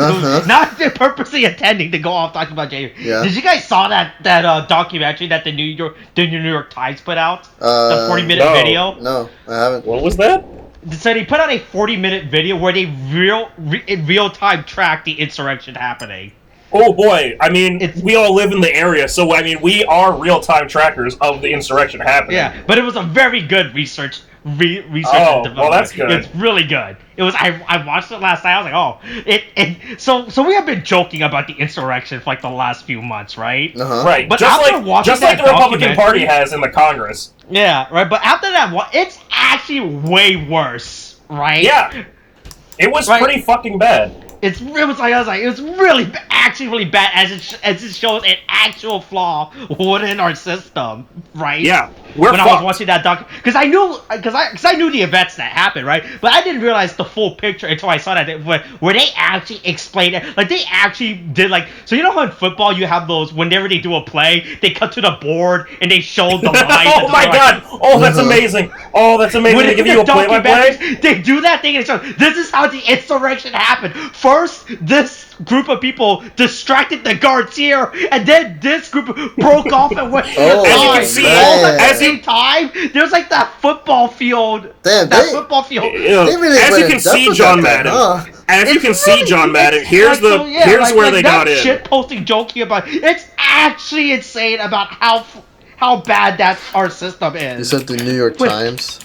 not purposely intending to go off talking about January. Yeah. Did you guys saw that documentary that the New York Times put out? The 40-minute no. video. No, I haven't. What was that? So they put out a 40-minute video where they in real time track the insurrection happening. Oh boy, I mean, we all live in the area, so I mean, we are real-time trackers of the insurrection happening. Yeah, but it was a very good research and development. Well, that's good. It's really good. It was. I watched it last night. I was like, So we have been joking about the insurrection for the last few months, right? Right, But just after watching like the that Republican Party documentary- has in the Congress. Yeah, right. But after that, it's actually way worse, right? Yeah, it was pretty fucking bad. It was really actually really bad as it shows an actual flaw within our system, right? Yeah, when I was watching that because I knew the events that happened, right? But I didn't realize the full picture until I saw that where they actually explained it. They actually did so you know how in football you have those whenever they do a play, they cut to the board and they show the lines. Oh my god! Oh, that's amazing! Oh, that's amazing! When They give you a play-by-play. They do that thing and it shows, this is how the insurrection happened. First, this group of people distracted the guards here, and then this group broke off and went. Oh, as you can see, all at the as same time, there's that football field. Damn, Football field. As you can see, John Madden. As you can see, John Madden. Here's where they got in. Shit posting joking about it's actually insane about how bad that our system is. You said the New York Times.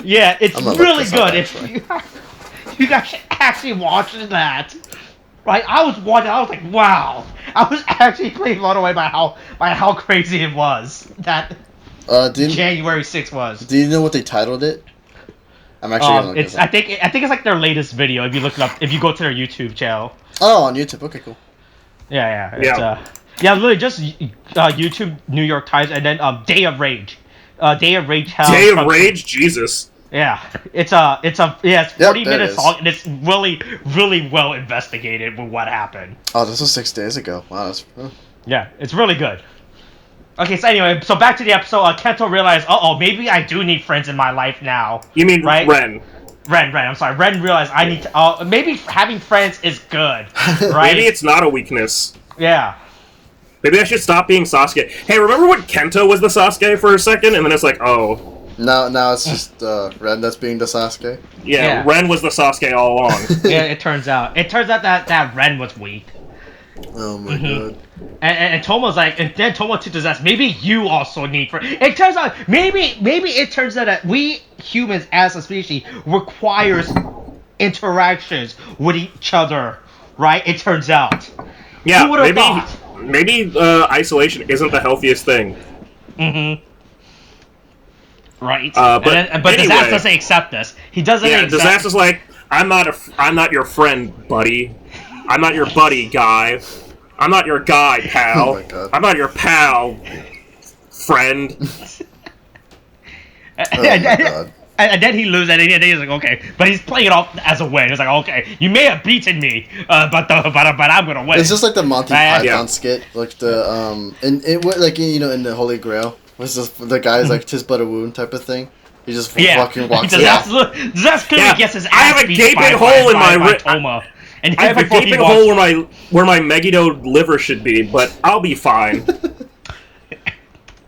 Yeah, it's I'm gonna really look this up, good. If you guys should actually watch that. Right, I was watching. I was like, "Wow!" I was actually blown away by how crazy it was that January 6th was. Do you know what they titled it? I'm actually gonna look this up. I think it's their latest video. If you look it up, if you go to their YouTube channel. Oh, on YouTube. Okay, cool. Yeah, it's, literally just YouTube, New York Times, and then Day of Rage. Day of Rage. Day of Rage, Jesus. Yeah, it's 40 minutes is. long, and it's really, really well investigated with what happened. Oh, this was 6 days ago. Wow, that's... Yeah, it's really good. Okay, so anyway, so back to the episode. Kento realized, maybe I do need friends in my life now. You mean right? Ren? Ren, I'm sorry. Ren realized I need to. Maybe having friends is good, right? Maybe it's not a weakness. Yeah. Maybe I should stop being Sasuke. Hey, remember when Kento was the Sasuke for a second, and then it's like, oh. Now it's just Ren that's being the Sasuke. Yeah, Ren was the Sasuke all along. Yeah, it turns out that Ren was weak. Oh my god. And Tomo's like, and then Tomo teaches us, maybe you also need friends. It turns out, maybe it turns out that we humans as a species requires interactions with each other, right? It turns out. Yeah, Who would've thought? maybe isolation isn't the healthiest thing. Mm-hmm. Right. But anyway, Disaster doesn't accept this. He doesn't. Yeah, accept. Disaster's like, I'm not your friend, buddy. I'm not your buddy, guy. I'm not your guy, pal. Oh my god. I'm not your pal, friend. Oh my god. And then he loses, and then he's like, okay, but he's playing it off as a win. He's like, okay, you may have beaten me, but I'm gonna win. It's just like the Monty Python Yeah. skit, like the in the Holy Grail, was just the guy's like tis but a wound type of thing. He just fucking walks it out. Disaster gets his ass I have a beat gaping hole in my Toma. And I have a gaping hole where my Megiddo liver should be, but I'll be fine.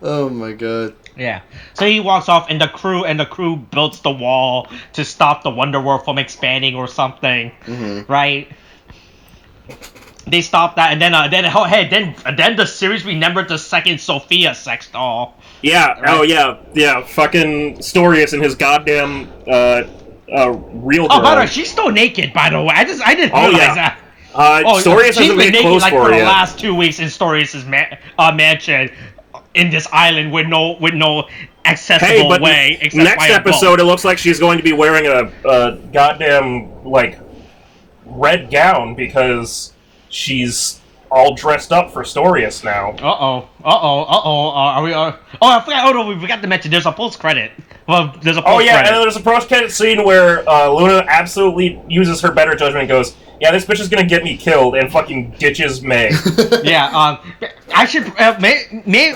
Oh my god. Yeah. So he walks off, and the crew builds the wall to stop the Wonder World from expanding or something, right? They stop that, and then the series remembered the second Sophia sex doll. Yeah. Right? Oh yeah. Fucking Storius and his goddamn real girl. Oh, by the way, she's still naked. By the way, I didn't realize that. Storius hasn't made clothes like, for for her the yet. last 2 weeks in Storius' mansion in this island with no accessible way except next by a episode boat. it looks like she's going to be wearing a goddamn like red gown because she's all dressed up for Storius now. Are we? I forgot. Oh no, we forgot to mention there's a post credit. Well, there's a post Oh yeah, credit. and there's a post-credit scene where Luna absolutely uses her better judgment and goes, yeah, this bitch is gonna get me killed, and fucking ditches May. Yeah, I should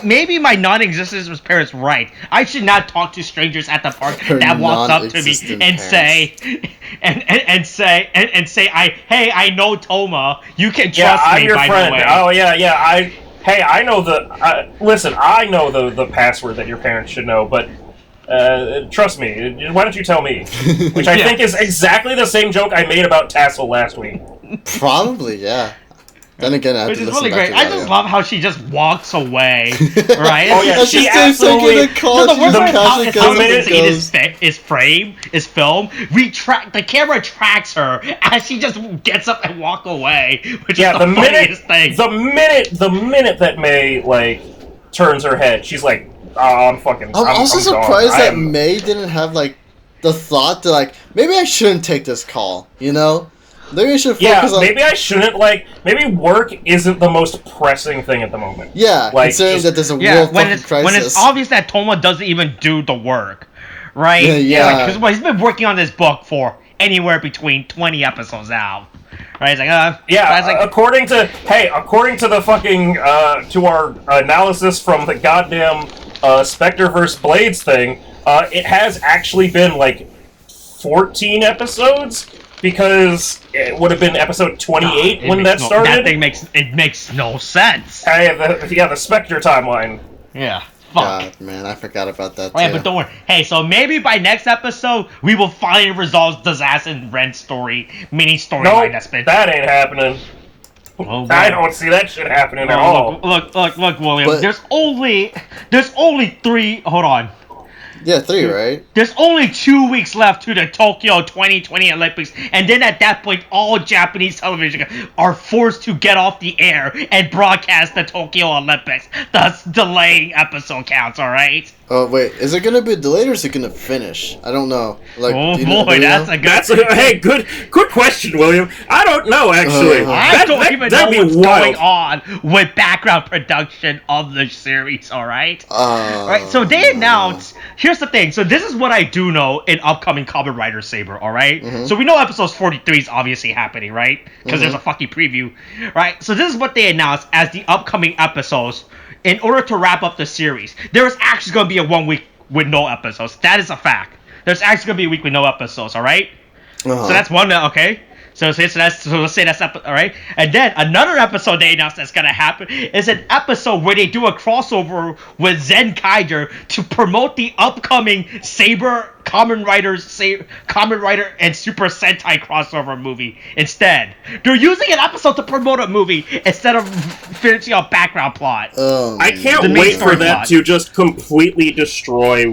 maybe my non-existence was parents right. I should not talk to strangers at the park Her that walks up to me non-existent and say I know Toma. You can trust Yeah, I'm me. your by friend. the way. Oh yeah. I know listen, I know the password that your parents should know, but trust me. Why don't you tell me? Which I think is exactly the same joke I made about Tassel last week. Probably, yeah. Then again, I have Which to is listen really back great. to I that, just yeah. love how she just walks away, right? Oh, yeah, And she she stays absolutely- in the car. No, the She worst just part casually is goes how and the scene goes. is film. The camera tracks her as she just gets up and walk away, which is the funniest thing. The minute that May like turns her head, she's like, "Oh, I'm fucking." I'm also I'm gone. surprised that I am- May didn't have like the thought to like maybe I shouldn't take this call. You know, maybe I should Yeah, focus on. maybe I shouldn't maybe work isn't the most pressing thing at the moment. Yeah, like, considering just- that there's a Yeah, real when fucking it's crisis. obvious that Toma doesn't even do the work, right? Yeah. Because he's been working on this book for anywhere between 20 episodes out. Right? He's like, Yeah, it's like, according to the fucking to our analysis from the goddamn Spectre vs. Blades thing, it has actually been like 14 episodes because it would have been episode 28 when that started. That thing makes no sense. The Spectre timeline. Yeah. Fuck. God, man, I forgot about that. Oh, yeah, too. but don't worry. Hey, so maybe by next episode we will finally resolve Disaster and Ren mini storyline No, that's been. that ain't happening. Oh, I don't see that shit happening at all. Look, William. But- There's only 3. Hold on. Yeah, 3, right? There's only 2 weeks left to the Tokyo 2020 Olympics, and then at that point, all Japanese television are forced to get off the air and broadcast the Tokyo Olympics, thus delaying episode counts. All right. Oh wait, is it gonna be delayed or is it gonna finish? I don't know. Like, Oh do you know- boy, do you know? that's a good. Hey, good question, William. I don't know actually. I don't even know that'd be what's wild. going on with background production of the series. All right. Right, so they announced. Here's the thing. So this is what I do know in upcoming Kamen Rider Saber. All right? So we know episodes 43 is obviously happening, right? Because there's a fucking preview, right? So this is what they announced as the upcoming episodes. In order to wrap up the series, there is actually going to be a 1 week with no episodes. That is a fact. There's actually going to be a week with no episodes. All right? So that's one. Okay. So let's say that's all right. And then another episode they announced that's gonna happen is an episode where they do a crossover with Zen Kaiger to promote the upcoming Kamen Rider and Super Sentai crossover movie. Instead, they're using an episode to promote a movie instead of finishing a background plot. I can't wait for that to just completely destroy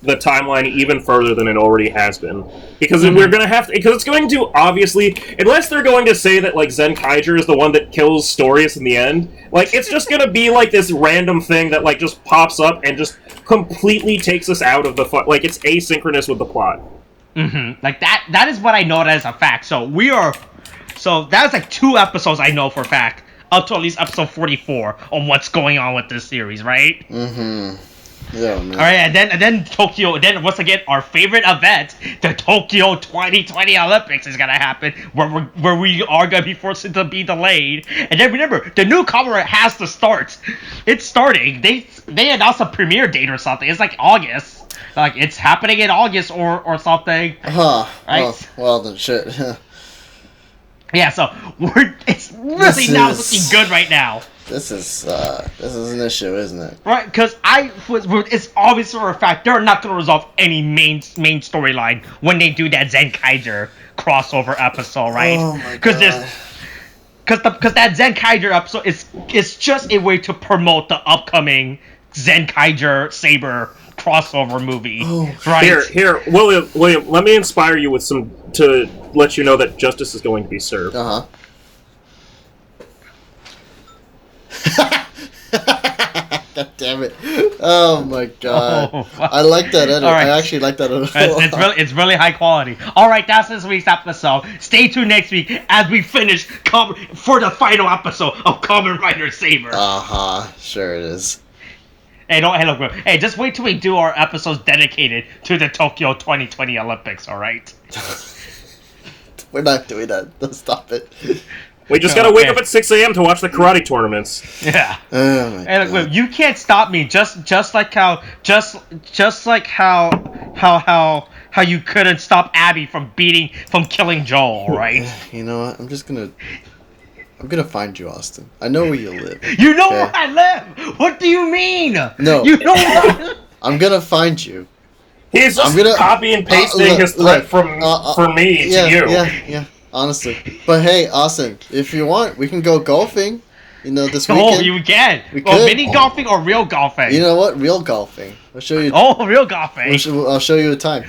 the timeline even further than it already has been, because we're gonna have to, because it's going to obviously, unless they're going to say that Zen Kaiger is the one that kills Storius in the end, it's just gonna be this random thing that just pops up and just completely takes us out of the it's asynchronous with the plot. That is what I know as a fact. So that was 2 episodes I know for a fact up to at least episode 44 on what's going on with this series, right? Yeah, man. All right, and then Tokyo. And then once again, our favorite event, the Tokyo 2020 Olympics, is gonna happen, where we are gonna be forced to be delayed. And then remember, the new Kamen Rider has to start. It's starting. They announced a premiere date or something. It's August. It's happening in August or something. Right? Well then, shit. Yeah. So it's really not looking good right now. This is an issue, isn't it? Right, because it's obvious for a fact they're not going to resolve any main storyline when they do that Zen Kaiger crossover episode, right? Oh my god. Because that Zen Kaiger episode is just a way to promote the upcoming Zen Kaiger Saber crossover movie, right? Here, William, let me inspire you with to let you know that justice is going to be served. God damn it! Oh my god! I like that edit. Right. I actually like that edit. It's really high quality. All right, that's this week's episode. Stay tuned next week as we finish for the final episode of Kamen Rider Saber. Sure it is. Hey, just wait till we do our episodes dedicated to the Tokyo 2020 Olympics. All right. We're not doing that. Don't stop it. We just gotta wake up at 6 a.m. to watch the karate tournaments. Yeah. Oh my god. Look, you can't stop me. Just like how you couldn't stop Abby from killing Joel, right? You know what? I'm gonna find you, Austin. I know where you live. You know where I live. What do you mean? No. You know where I'm gonna find you. He's just copy and pasting his threat from me to you. Yeah. Honestly, but hey, Austin, if you want, we can go golfing. This weekend. Oh, you can. Mini golfing or real golfing? You know what? Real golfing. I'll show you. Oh, real golfing. I'll show you a time.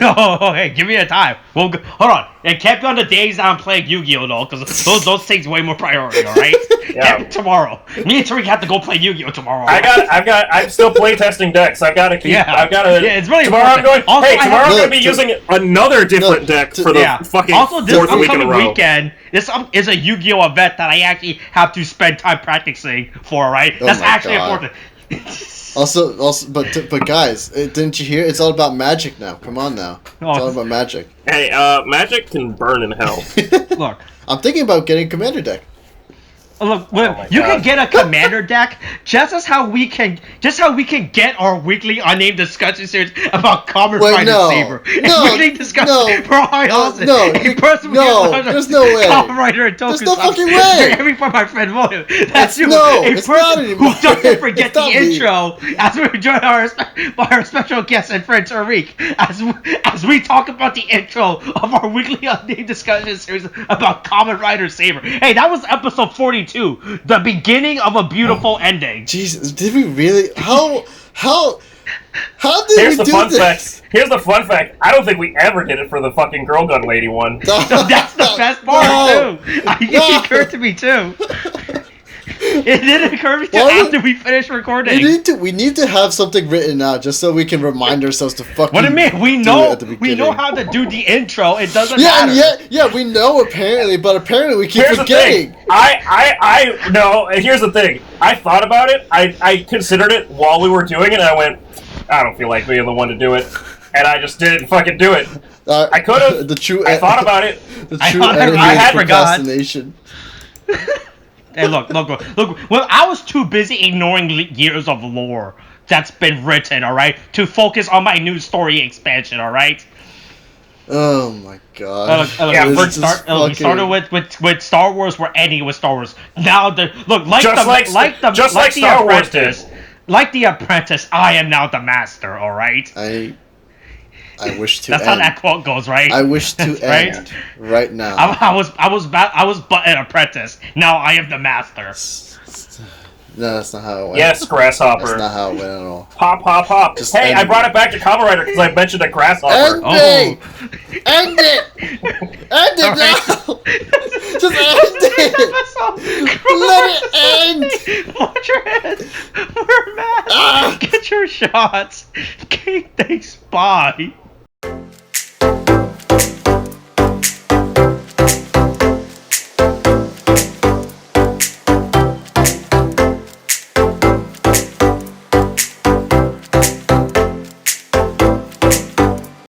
Oh, hey, give me a time. Hold on. It can't be on the days that I'm playing Yu-Gi-Oh though, because those things way more priority. All right. Yeah. Tomorrow. Me and Tariq have to go play Yu-Gi-Oh tomorrow. I'm still playtesting decks. I've got to keep. Yeah. It's really tomorrow. Important. Tomorrow I'm going to be using another different deck for the fucking fourth week in a row. Weekend, this is a Yu-Gi-Oh event that I actually have to spend time practicing for. Right. That's actually important. Also, but guys, didn't you hear? It's all about magic now. Come on now. It's all about magic. Hey, magic can burn in hell. Look, I'm thinking about getting a commander deck. Look, you can get a commander deck just how we can get our weekly unnamed discussion series about Kamen Rider Saber. Weekly discussion for there's no way. Kamen Rider and tokusatsu. There's no fucking way. Every from my friend William. That's you. It's not anymore. Who doesn't forget the intro as we join our special guest and friend Tariq as we talk about the intro of our weekly unnamed discussion series about Kamen Rider Saber. Hey, that was episode 42. The beginning of a beautiful ending. Jesus, did we really? How did we do this? Here's the fun fact. I don't think we ever did it for the fucking Girl Gun Lady one. No, that's the best part too. It occurred to me too. It didn't occur to Why after we finished recording. We need to have something written out just so we can remind ourselves to fucking. What do you mean? We do it know at the we beginning. know how to do the intro. It doesn't Yeah, matter. and we know apparently, but apparently we keep Here's forgetting. the thing. I no. And here's the thing. I thought about it. I considered it while we were doing it. And I went, I don't feel like being the one to do it, and I just didn't fucking do it. I could have. The true. I thought about it. The I true thought enemy I of had forgot. procrastination. Hey, look. Well, I was too busy ignoring years of lore that's been written, all right, to focus on my new story expansion, all right. Oh my god. Yeah, we started with Star Wars. We're ending with Star Wars. Now like Star Wars did. Like the Apprentice, I am now the master. All right. I wish to. That's end. how that quote goes, right? I wish to Right? end right now. I was but an apprentice. Now I am the master. No, that's not how it went. Yes, grasshopper. That's not how it went at all. Pop, pop, pop. Just Hey, end I brought it back to Kamen Rider because I mentioned a grasshopper. End me! End it! End it Alright. now! Just end it! Let it end! Watch your head. We're mad. Ah. Get your shots. Okay, thanks. Bye.